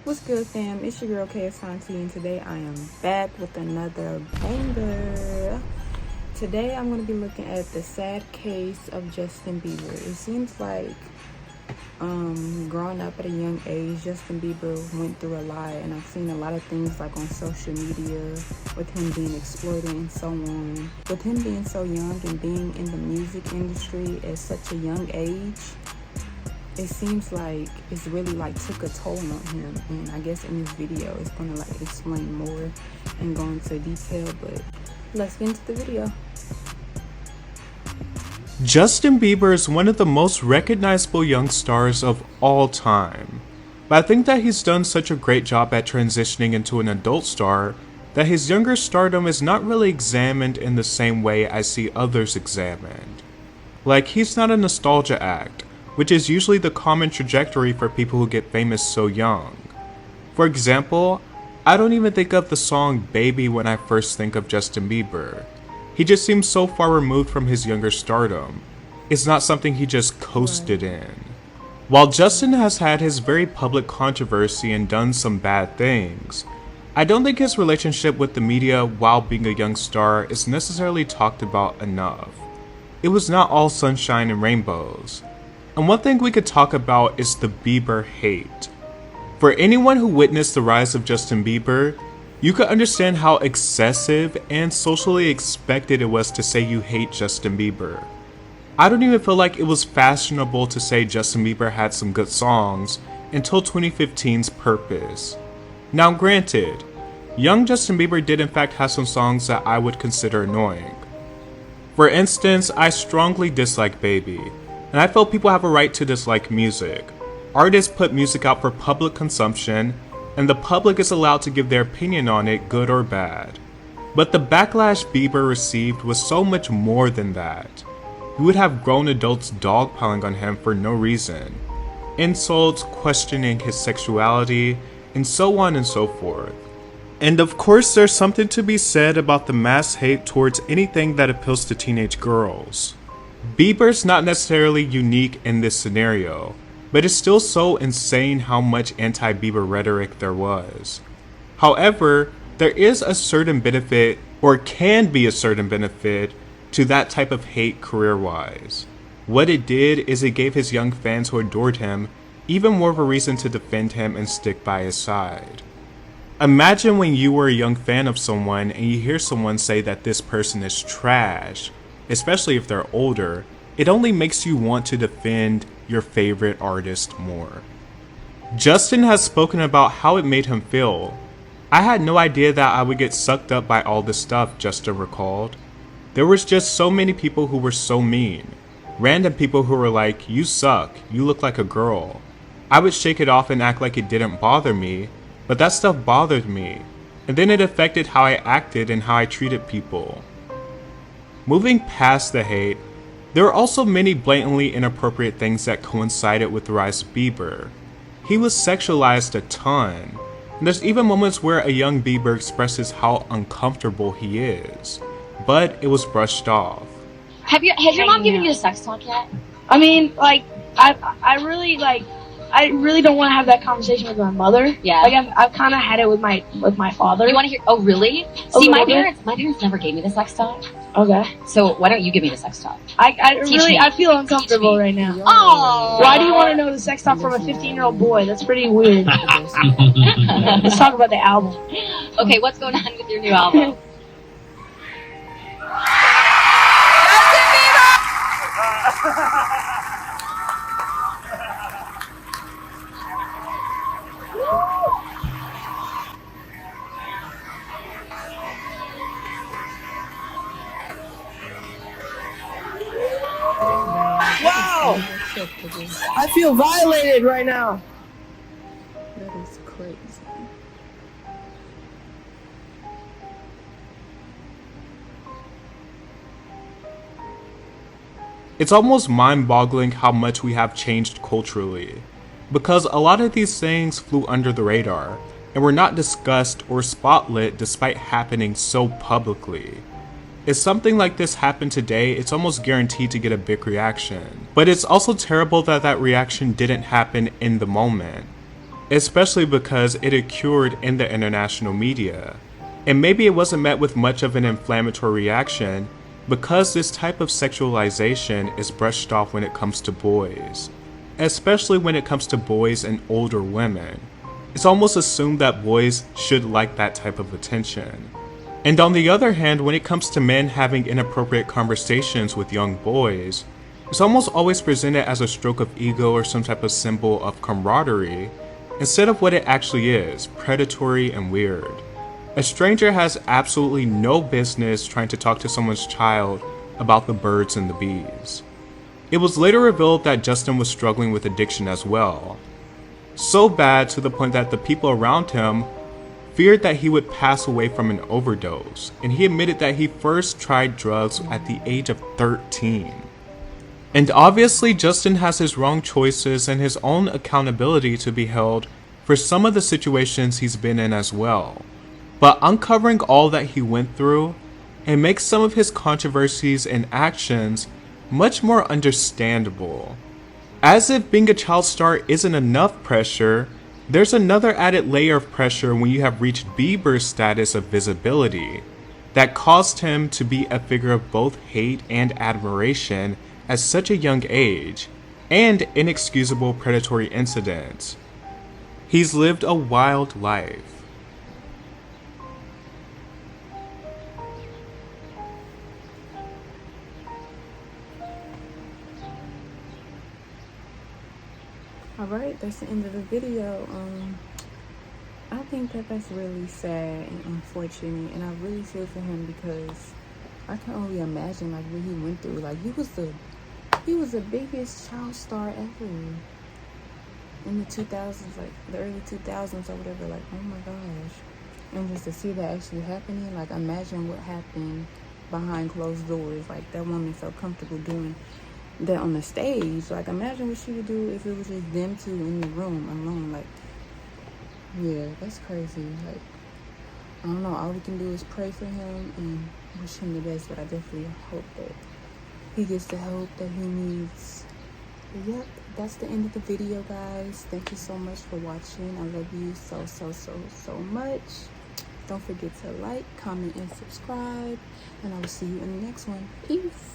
What's good, fam? It's your girl K Asante, and today I am back with another banger. Today I'm going to be looking at the sad case of Justin Bieber. It seems like growing up at a young age, Justin Bieber went through a lot, and I've seen a lot of things like on social media with him being exploited and so on. With him being so young and being in the music industry at such a young age, it seems like it's really like took a toll on him, and I guess in this video it's gonna like explain more and go into detail, but let's get into the video. Justin Bieber is one of the most recognizable young stars of all time, but I think that he's done such a great job at transitioning into an adult star that his younger stardom is not really examined in the same way I see others examined. Like, he's not a nostalgia act, which is usually the common trajectory for people who get famous so young. For example, I don't even think of the song Baby when I first think of Justin Bieber. He just seems so far removed from his younger stardom. It's not something he just coasted in. While Justin has had his very public controversy and done some bad things, I don't think his relationship with the media while being a young star is necessarily talked about enough. It was not all sunshine and rainbows. And one thing we could talk about is the Bieber hate. For anyone who witnessed the rise of Justin Bieber, you could understand how excessive and socially expected it was to say you hate Justin Bieber. I don't even feel like it was fashionable to say Justin Bieber had some good songs until 2015's Purpose. Now granted, young Justin Bieber did in fact have some songs that I would consider annoying. For instance, I strongly dislike Baby. And I feel people have a right to dislike music. Artists put music out for public consumption, and the public is allowed to give their opinion on it, good or bad. But the backlash Bieber received was so much more than that. You would have grown adults dogpiling on him for no reason. Insults, questioning his sexuality, and so on and so forth. And of course there's something to be said about the mass hate towards anything that appeals to teenage girls. Bieber's not necessarily unique in this scenario, but it's still so insane how much anti-Bieber rhetoric there was. However, there is a certain benefit, or can be a certain benefit, to that type of hate career-wise. What it did is it gave his young fans who adored him even more of a reason to defend him and stick by his side. Imagine when you were a young fan of someone and you hear someone say that this person is trash, especially if they're older. It only makes you want to defend your favorite artist more. Justin has spoken about how it made him feel. I had no idea that I would get sucked up by all this stuff, Justin recalled. There was just so many people who were so mean. Random people who were like, you suck, you look like a girl. I would shake it off and act like it didn't bother me, but that stuff bothered me. And then it affected how I acted and how I treated people. Moving past the hate, there are also many blatantly inappropriate things that coincided with the rise of Bieber. He was sexualized a ton, and there's even moments where a young Bieber expresses how uncomfortable he is, but it was brushed off. Has your mom given you a sex talk yet? I mean, like, I really don't want to have that conversation with my mother. Yeah. Like, I've kind of had it with my father. You want to hear? Oh, really? See, my parents never gave me the sex talk. Okay. So why don't you give me the sex talk? I feel uncomfortable right now. Oh. Why do you want to know the sex talk from a 15-year-old boy? That's pretty weird. Let's talk about the album. Okay, what's going on with your new album? Wow! I feel violated right now. That is crazy. It's almost mind-boggling how much we have changed culturally, because a lot of these things flew under the radar and were not discussed or spotlit despite happening so publicly. If something like this happened today, it's almost guaranteed to get a big reaction. But it's also terrible that that reaction didn't happen in the moment. especially because it occurred in the international media. And maybe it wasn't met with much of an inflammatory reaction because this type of sexualization is brushed off when it comes to boys, especially when it comes to boys and older women. It's almost assumed that boys should like that type of attention. And on the other hand, when it comes to men having inappropriate conversations with young boys, it's almost always presented as a stroke of ego or some type of symbol of camaraderie, instead of what it actually is, predatory and weird. A stranger has absolutely no business trying to talk to someone's child about the birds and the bees. It was later revealed that Justin was struggling with addiction as well. So bad to the point that the people around him feared that he would pass away from an overdose, and he admitted that he first tried drugs at the age of 13. And obviously Justin has his wrong choices and his own accountability to be held for some of the situations he's been in as well. But uncovering all that he went through, it makes some of his controversies and actions much more understandable. As if being a child star isn't enough pressure, there's another added layer of pressure when you have reached Bieber's status of visibility that caused him to be a figure of both hate and admiration at such a young age, and inexcusable predatory incidents. He's lived a wild life. Alright, that's the end of the video. I think that that's really sad and unfortunate, and I really feel for him because I can only imagine like what he went through. Like he was the biggest child star ever in the 2000s, like the early 2000s or whatever. Like, oh my gosh. And just to see that actually happening, like imagine what happened behind closed doors. Like that woman felt comfortable doing that on the stage. Like imagine what she would do if it was just them two in the room alone. Like, yeah, that's crazy. Like, I don't know, all we can do is pray for him and wish him the best, but I definitely hope that he gets the help that he needs. But yep, that's the end of the video, guys. Thank you so much for watching. I love you so much. Don't forget to like, comment, and subscribe, and I will see you in the next one. Peace.